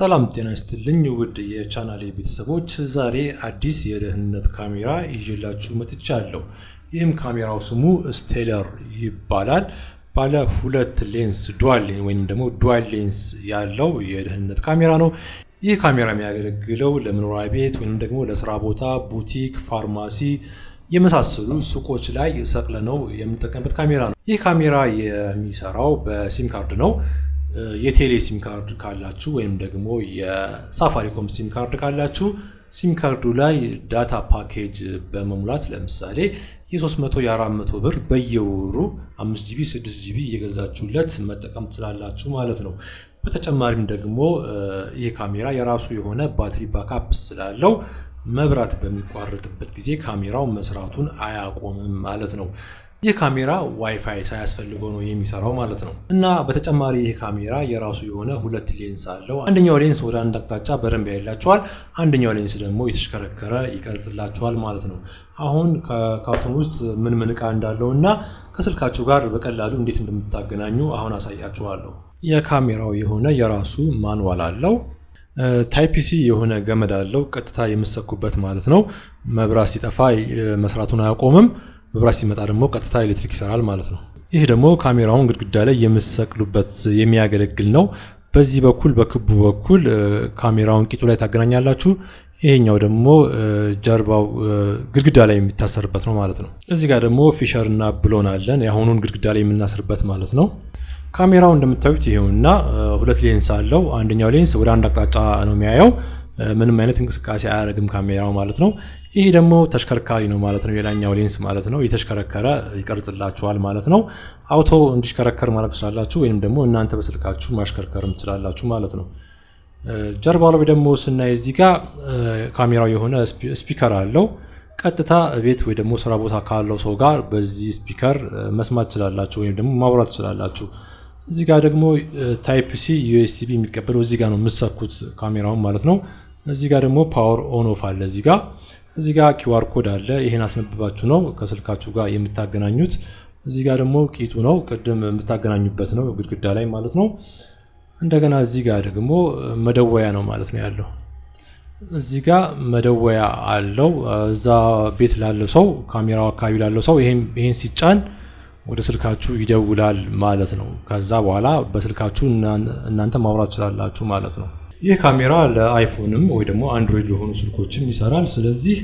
ሰላም ጤና ይስጥልኝ ውድ የቻናሌ ቤተሰቦች፣ ዛሬ አዲስ የደህንነት ካሜራ ይዤላችሁ መጥቻለሁ። ይህም ካሜራው ስሙ ስቴለር ይባላል። ባለ ሁለት ሌንስ ዱዋል ወይም ደግሞ ዱዋል ሌንስ ያለው የደህንነት ካሜራ ነው። ይህ ካሜራ የሚያገለግለው ለመኖሪያ ቤት ወይም ደግሞ ለስራ ቦታ፣ ቡቲክ፣ ፋርማሲ የመሳሰሉ ሱቆች ላይ ሰቅለነው የምንጠቀምበት ካሜራ ነው። ይህ ካሜራ የሚሰራው በሲም ካርድ ነው። የቴሌ ሲም ካርድ ካላችሁ ወይም ደግሞ የሳፋሪኮም ሲም ካርድ ካላችሁ ሲም ካርዱ ላይ ዳታ ፓኬጅ በመሙላት ለምሳሌ የ300 የ400 ብር በየወሩ 5GB 6GB እየገዛችሁለት መጠቀም ትችላላችሁ ማለት ነው። በተጨማሪም ደግሞ ይህ ካሜራ የራሱ የሆነ ባትሪ ባካፕ ስላለው መብራት በሚቋረጥበት ጊዜ ካሜራው መስራቱን አያቆምም ማለት ነው። ይህ ካሜራ ዋይፋይ ሳያስፈልገው ነው የሚሰራው ማለት ነው። እና በተጨማሪ ይህ ካሜራ የራሱ የሆነ ሁለት ሌንስ አለው። አንደኛው ሌንስ ወደ አንድ አቅጣጫ በደንብ ያይላችኋል፣ አንደኛው ሌንስ ደግሞ የተሽከረከረ ይቀርጽላችኋል ማለት ነው። አሁን ከካርቶን ውስጥ ምን ዕቃ እንዳለው እና ከስልካችሁ ጋር በቀላሉ እንዴት እንደምታገናኙ አሁን አሳያችኋለሁ። የካሜራው የሆነ የራሱ ማንዋል አለው። ታይፕ ሲ የሆነ ገመድ አለው፣ ቀጥታ የምትሰኩበት ማለት ነው። መብራት ሲጠፋ መስራቱን አያቆምም። መብራት ሲመጣ ደግሞ ቀጥታ ኤሌክትሪክ ይሰራል ማለት ነው። ይህ ደግሞ ካሜራውን ግድግዳ ላይ የምትሰቅሉበት የሚያገለግል ነው። በዚህ በኩል በክቡ በኩል ካሜራውን ቂጡ ላይ ታገናኛላችሁ። ይሄኛው ደግሞ ጀርባው ግድግዳ ላይ የሚታሰርበት ነው ማለት ነው። እዚህ ጋር ደግሞ ፊሸር እና ብሎን አለን፣ የአሁኑን ግድግዳ ላይ የምናስርበት ማለት ነው። ካሜራው እንደምታዩት ይሄውና ሁለት ሌንስ አለው። አንደኛው ሌንስ ወደ አንድ አቅጣጫ ነው የሚያየው፣ ምንም አይነት እንቅስቃሴ አያደርግም ካሜራው ማለት ነው። ይሄ ደግሞ ተሽከርካሪ ነው ማለት ነው። የላኛው ሌንስ ማለት ነው የተሽከረከረ ይቀርጽላችኋል ማለት ነው። አውቶ እንዲሽከረከር ማድረግ ትችላላችሁ፣ ወይንም ደግሞ እናንተ በስልካችሁ ማሽከርከርም ትችላላችሁ ማለት ነው። ጀርባው ላይ ደግሞ ስናይ እዚህ ጋር ካሜራው የሆነ ስፒከር አለው። ቀጥታ ቤት ወይ ደግሞ ስራ ቦታ ካለው ሰው ጋር በዚህ ስፒከር መስማት ትችላላችሁ ወይም ደግሞ ማውራት ትችላላችሁ። እዚህ ጋር ደግሞ ታይፕ ሲ ዩኤስቢ የሚቀበለው እዚህ ጋር ነው የምትሰኩት ካሜራውን ማለት ነው። እዚህ ጋር ደግሞ ፓወር ኦን ኦፍ አለ። እዚህ ጋር ኪውአር ኮድ አለ። ይሄን አስነብባችሁ ነው ከስልካችሁ ጋር የምታገናኙት። እዚህ ጋር ደግሞ ቂጡ ነው ቅድም የምታገናኙበት ነው ግድግዳ ላይ ማለት ነው። እንደገና እዚህ ጋር ደግሞ መደወያ ነው ማለት ነው ያለው። እዚህ ጋር መደወያ አለው። እዛ ቤት ላለው ሰው ካሜራው አካባቢ ላለው ሰው ይሄን ሲጫን ወደ ስልካችሁ ይደውላል ማለት ነው። ከዛ በኋላ በስልካችሁ እናንተ ማውራት ትችላላችሁ ማለት ነው። ይህ ካሜራ ለአይፎንም ወይ ደግሞ አንድሮይድ ለሆኑ ስልኮችም ይሰራል። ስለዚህ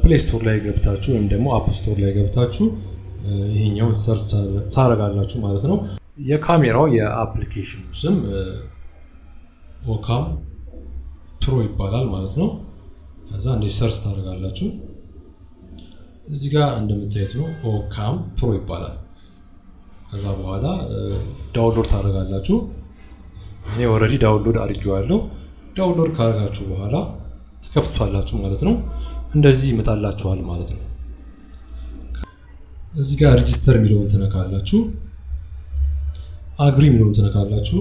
ፕሌይ ስቶር ላይ ገብታችሁ ወይም ደግሞ አፕ ስቶር ላይ ገብታችሁ ይሄኛውን ሰርች ታረጋላችሁ ማለት ነው። የካሜራው የአፕሊኬሽኑ ስም ኦካም ፕሮ ይባላል ማለት ነው። ከዛ እንደዚህ ሰርች ታረጋላችሁ። እዚህ ጋር እንደምታዩት ነው ኦካም ፕሮ ይባላል። ከዛ በኋላ ዳውንሎድ ታረጋላችሁ። እኔ ኦልሬዲ ዳውንሎድ አድርጌዋለሁ። ዳውንሎድ ካደረጋችሁ በኋላ ትከፍቱታላችሁ ማለት ነው። እንደዚህ ይመጣላችኋል ማለት ነው። እዚህ ጋር ሬጂስተር የሚለውን ትነካላችሁ፣ አግሪ የሚለውን ትነካላችሁ።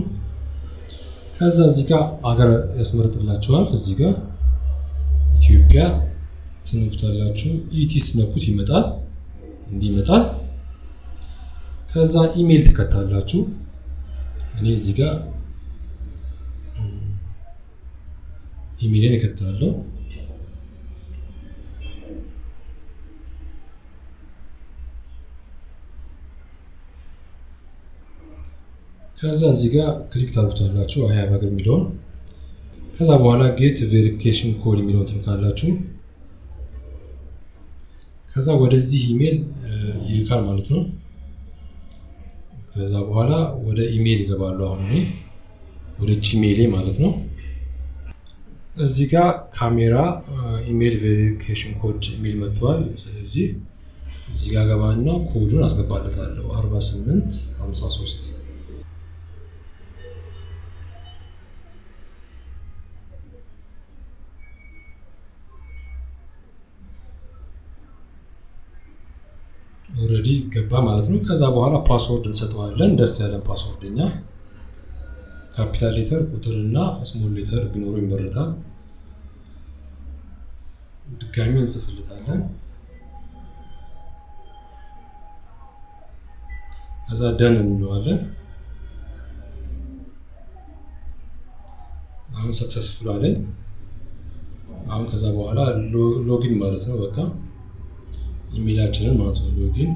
ከዛ እዚህ ጋር አገር ያስመርጥላችኋል። እዚህ ጋር ኢትዮጵያ ትነኩታላችሁ። ኢቲ ስነኩት ይመጣል፣ እንዲህ ይመጣል። ከዛ ኢሜል ትከታላችሁ። እኔ እዚህ ጋር ኢሜልን እከታለሁ። ከዛ እዚህ ጋር ክሊክ ታደርጉታላችሁ አይ ሃቭ አገር የሚለውን። ከዛ በኋላ ጌት ቬሪፊኬሽን ኮድ የሚለውን ትነካላችሁ። ከዛ ወደዚህ ኢሜል ይልካል ማለት ነው። ከዛ በኋላ ወደ ኢሜል ይገባሉ። አሁን እኔ ወደ ጂሜል ማለት ነው። እዚህ ጋር ካሜራ ኢሜል ቬሪፊኬሽን ኮድ ኢሜል መጥቷል። ስለዚህ እዚህ ጋር ገባና ኮዱን አስገባለታለሁ 4853። ኦልሬዲ ገባ ማለት ነው። ከዛ በኋላ ፓስወርድ እንሰጠዋለን። ደስ ያለን ፓስወርድኛ ካፒታል ሌተር ቁጥርና ስሞል ሌተር ቢኖረው ይመረጣል። ድጋሚ እንጽፍለታለን። ከዛ ደን እንለዋለን። አሁን ሰክሰስፉል አለን። አሁን ከዛ በኋላ ሎጊን ማለት ነው። በቃ ኢሜይላችንን ማለት ነው ሎጊን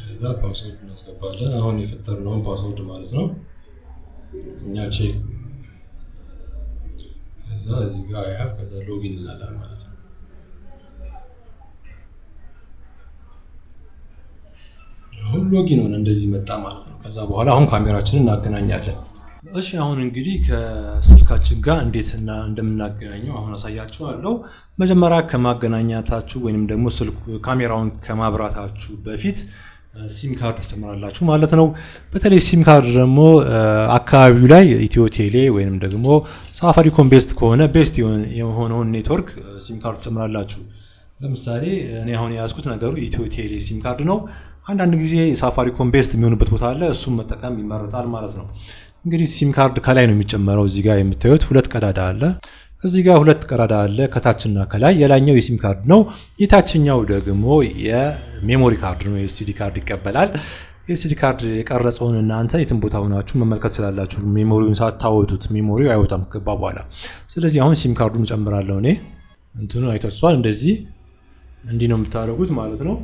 ከዛ ፓስወርድ እናስገባለን። አሁን የፈጠርነውን ፓስወርድ ማለት ነው እኛ ቼክ ከዛ እዚህ ጋር ያፍ ከዛ ሎጊን እንላለን ማለት ነው። አሁን ሎጊን ሆነ እንደዚህ መጣ ማለት ነው። ከዛ በኋላ አሁን ካሜራችንን እናገናኛለን። እሺ አሁን እንግዲህ ከስልካችን ጋር እንዴት እንደምናገናኘው አሁን አሳያችኋለሁ። መጀመሪያ ከማገናኛታችሁ ወይንም ደግሞ ስልኩ ካሜራውን ከማብራታችሁ በፊት ሲም ካርድ ትጨምራላችሁ ማለት ነው። በተለይ ሲም ካርድ ደግሞ አካባቢው ላይ ኢትዮ ቴሌ ወይንም ደግሞ ሳፋሪኮም ቤስት ከሆነ ቤስት የሆነውን ኔትወርክ ሲም ካርድ ትጨምራላችሁ። ለምሳሌ እኔ አሁን የያዝኩት ነገሩ ኢትዮ ቴሌ ሲም ካርድ ነው። አንዳንድ ጊዜ ሳፋሪኮም ቤስት የሚሆንበት ቦታ አለ፣ እሱም መጠቀም ይመረጣል ማለት ነው። እንግዲህ ሲም ካርድ ከላይ ነው የሚጨመረው። እዚህ ጋር የምታዩት ሁለት ቀዳዳ አለ። እዚህ ጋር ሁለት ቀዳዳ አለ ከታችና ከላይ። የላይኛው የሲም ካርድ ነው፣ የታችኛው ደግሞ የሜሞሪ ካርድ ነው። የኤስዲ ካርድ ይቀበላል። የኤስዲ ካርድ የቀረጸውን እናንተ የትም ቦታ ሆናችሁ መመልከት ስላላችሁ ሜሞሪውን ሳታወጡት ሜሞሪው አይወጣም ከገባ በኋላ። ስለዚህ አሁን ሲም ካርዱን ጨምራለሁ እኔ። እንትኑ አይታችኋል። እንደዚህ እንዲህ ነው የምታደርጉት ማለት ነው።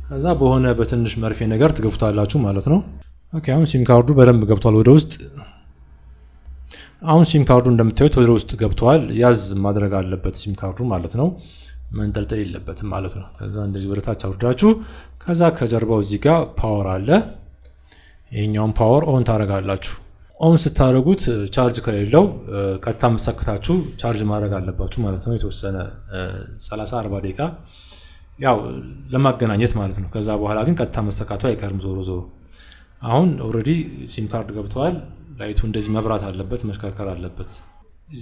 ከዛ በሆነ በትንሽ መርፌ ነገር ትገፉታላችሁ ማለት ነው። ኦኬ አሁን ሲም ካርዱ በደንብ ገብቷል ወደ ውስጥ። አሁን ሲም ካርዱ እንደምታዩት ወደ ውስጥ ገብቷል። ያዝ ማድረግ አለበት ሲም ካርዱ ማለት ነው፣ መንጠልጠል የለበትም ማለት ነው። ከዛ እንደዚህ ወደ ታች አውርዳችሁ ከዛ ከጀርባው እዚህ ጋር ፓወር አለ። ይሄኛውን ፓወር ኦን ታደርጋላችሁ። ኦን ስታደርጉት ቻርጅ ከሌለው ቀጥታ መሰክታችሁ ቻርጅ ማድረግ አለባችሁ ማለት ነው። የተወሰነ 30-40 ደቂቃ ያው ለማገናኘት ማለት ነው። ከዛ በኋላ ግን ቀጥታ መሰካቱ አይቀርም ዞሮ ዞሮ። አሁን ኦልሬዲ ሲም ካርድ ገብቷል። ላይቱ እንደዚህ መብራት አለበት፣ መሽከርከር አለበት።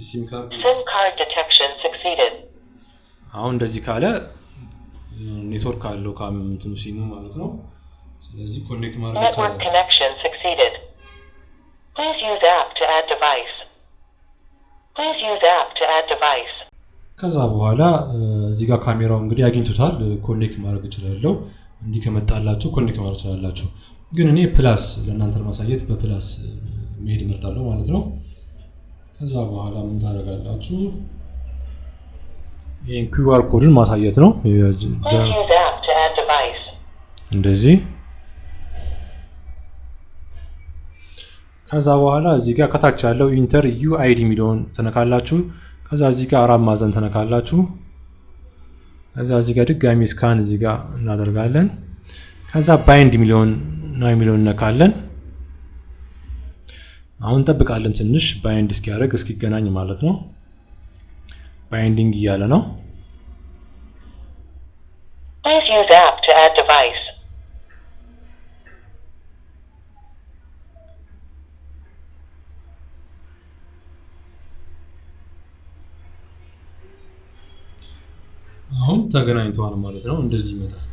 ሲም ካርድ ዲቴክሽን ሰክሲድድ። አሁን እንደዚህ ካለ ኔትወርክ አለው ካምንትኑ ሲሙ ማለት ነው። ስለዚህ ኮኔክት ማድረግ ይቻላል። ኔትወርክ ኮኔክሽን ሰክሲድድ። Please use app to add device. Please use app to add device. ከዛ በኋላ እዚህ ጋር ካሜራው እንግዲህ አግኝቶታል። ኮኔክት ማድረግ ይችላልው። እንዲህ ከመጣላችሁ ኮኔክት ማድረግ ይችላልላችሁ። ግን እኔ ፕላስ ለእናንተ ለማሳየት በፕላስ መሄድ እመርጣለሁ ማለት ነው። ከዛ በኋላ ምን ታደርጋላችሁ? ይሄን QR ኮድን ማሳየት ነው እንደዚህ። ከዛ በኋላ እዚህ ጋር ከታች ያለው ኢንተር UID ሚሊዮን ተነካላችሁ። ከዛ እዚህ ጋር አራት ማዕዘን ተነካላችሁ። ከዛ እዚህ ጋር ድጋሚ ስካን እዚህ ጋር እናደርጋለን። ከዛ ባይንድ ሚሊዮን ነው የሚለውን ነካለን። አሁን እንጠብቃለን ትንሽ ባይንድ እስኪያደርግ እስኪገናኝ ማለት ነው። ባይንዲንግ እያለ ነው። Please use app to add device. አሁን ተገናኝተዋል ማለት ነው። እንደዚህ ይመጣል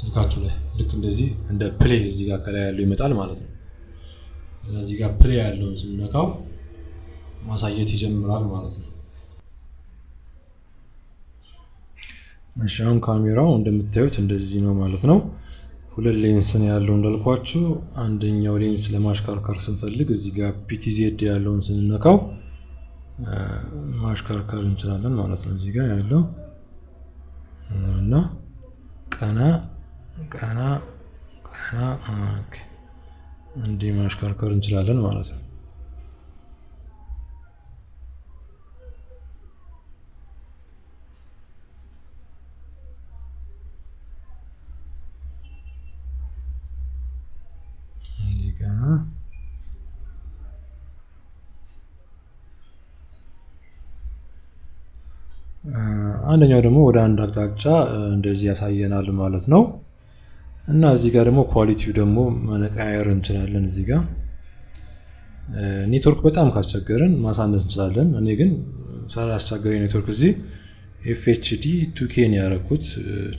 ስልካችሁ ላይ ልክ እንደዚህ እንደ ፕሌይ እዚህ ጋር ከላይ ያለው ይመጣል ማለት ነው። እዚህ ጋር ፕሌይ ያለውን ስንነካው ማሳየት ይጀምራል ማለት ነው። እሺ አሁን ካሜራው እንደምታዩት እንደዚህ ነው ማለት ነው። ሁለት ሌንስ ነው ያለው እንዳልኳችሁ። አንደኛው ሌንስ ለማሽከርከር ስንፈልግ እዚህ ጋር PTZ ያለውን ስንነካው ማሽከርከር እንችላለን ማለት ነው። እዚህ ጋር ያለው እና ቀና ኦኬ እንዲህ ማሽከርከር እንችላለን ማለት ነው። አንደኛው ደግሞ ወደ አንድ አቅጣጫ እንደዚህ ያሳየናል ማለት ነው። እና እዚህ ጋር ደግሞ ኳሊቲው ደግሞ መቀያየር እንችላለን። እዚህ ጋር ኔትወርክ በጣም ካስቸገረን ማሳነስ እንችላለን። እኔ ግን ስላስቸገረኝ ኔትወርክ እዚህ FHD 2K ነው ያደረኩት፣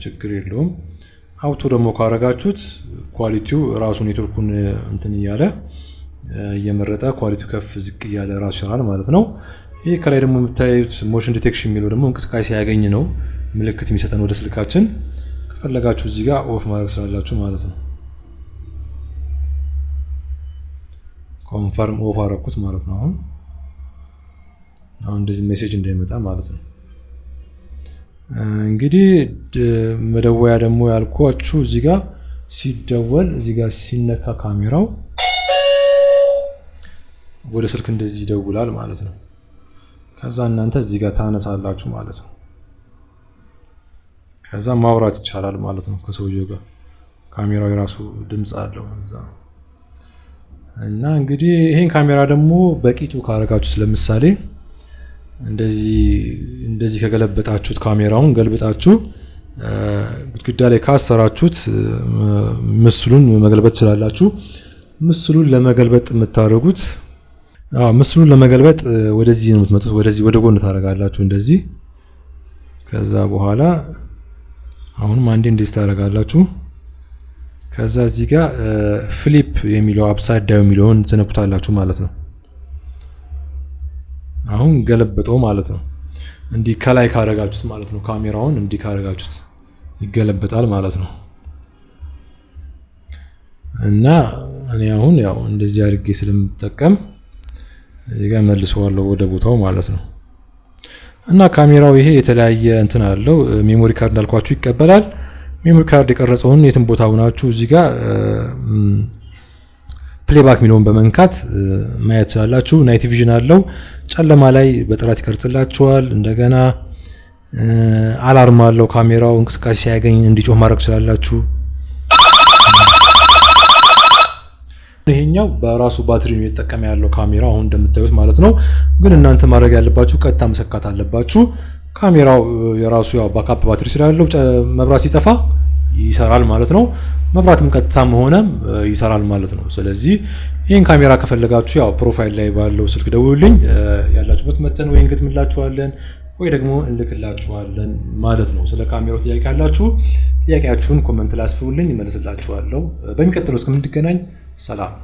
ችግር የለውም። አውቶ ደግሞ ካረጋችሁት ኳሊቲው ራሱ ኔትወርኩን እንትን እያለ እየመረጠ ኳሊቲው ከፍ ዝቅ እያለ ራሱ ይሰራል ማለት ነው። ይሄ ከላይ ደግሞ የምታዩት ሞሽን ዲቴክሽን የሚለው ደግሞ እንቅስቃሴ ያገኝ ነው ምልክት የሚሰጠን ወደ ስልካችን። ከፈለጋችሁ እዚህ ጋር ኦፍ ማድረግ ስላላችሁ ማለት ነው። ኮንፈርም ኦፍ አደረኩት ማለት ነው። አሁን እንደዚህ ሜሴጅ እንዳይመጣ ማለት ነው። እንግዲህ መደወያ ደግሞ ያልኳችሁ እዚህ ጋር ሲደወል እዚህ ጋር ሲነካ ካሜራው ወደ ስልክ እንደዚህ ይደውላል ማለት ነው። ከዛ እናንተ እዚህ ጋር ታነሳላችሁ ማለት ነው። ከዛ ማውራት ይቻላል ማለት ነው ከሰውየው ጋር። ካሜራው የራሱ ድምጽ አለው እዛ። እና እንግዲህ ይሄን ካሜራ ደግሞ በቂጡ ካረጋችሁት ለምሳሌ እንደዚህ ከገለበጣችሁት ካሜራውን ገልብጣችሁ ግድግዳ ላይ ካሰራችሁት ምስሉን መገልበጥ ትችላላችሁ። ምስሉን ለመገልበጥ የምታደርጉት ምስሉን ለመገልበጥ ወደዚህ ነው የምትመጡት። ወደዚህ ወደ ጎን ታረጋላችሁ እንደዚህ። ከዛ በኋላ አሁንም አንዴ እንደዚህ ታረጋላችሁ። ከዛ እዚህ ጋር ፍሊፕ የሚለው አፕሳይድ ዳውን የሚለውን ትነኩታላችሁ ማለት ነው። አሁን ገለበጠው ማለት ነው። እንዲህ ከላይ ካረጋችሁት ማለት ነው። ካሜራውን እንዲህ ካረጋችሁት ይገለበጣል ማለት ነው። እና እኔ አሁን ያው እንደዚህ አድርጌ ስለምጠቀም እዚህ ጋር መልሰዋለሁ ወደ ቦታው ማለት ነው። እና ካሜራው ይሄ የተለያየ እንትን አለው። ሜሞሪ ካርድ እንዳልኳችሁ ይቀበላል። ሜሞሪ ካርድ የቀረጸውን የትም ቦታ ሆናችሁ እዚህ ጋር ፕሌይባክ ሚለውን በመንካት ማየት ትችላላችሁ። ናይት ቪዥን አለው። ጨለማ ላይ በጥራት ይቀርጽላችኋል። እንደገና አላርም አለው። ካሜራው እንቅስቃሴ ሲያገኝ እንዲጮህ ማድረግ ትችላላችሁ። ይሄኛው በራሱ ባትሪ ነው የተጠቀመ ያለው ካሜራው አሁን እንደምታዩት ማለት ነው። ግን እናንተ ማድረግ ያለባችሁ ቀጥታ መሰካት አለባችሁ። ካሜራው የራሱ ያው ባካፕ ባትሪ ስላለው መብራት ሲጠፋ ይሰራል ማለት ነው። መብራትም ቀጥታም ሆነ ይሰራል ማለት ነው። ስለዚህ ይሄን ካሜራ ከፈለጋችሁ ያው ፕሮፋይል ላይ ባለው ስልክ ደውሉልኝ። ያላችሁበት መተን ወይ እንገጥምላችኋለን ወይ ደግሞ እንልክላችኋለን ማለት ነው። ስለ ካሜራው ጥያቄ ያላችሁ ጥያቄያችሁን ኮሜንት ላይ አስፍሩልኝ፣ እመልስላችኋለሁ። በሚቀጥለው እስከምንገናኝ ሰላም።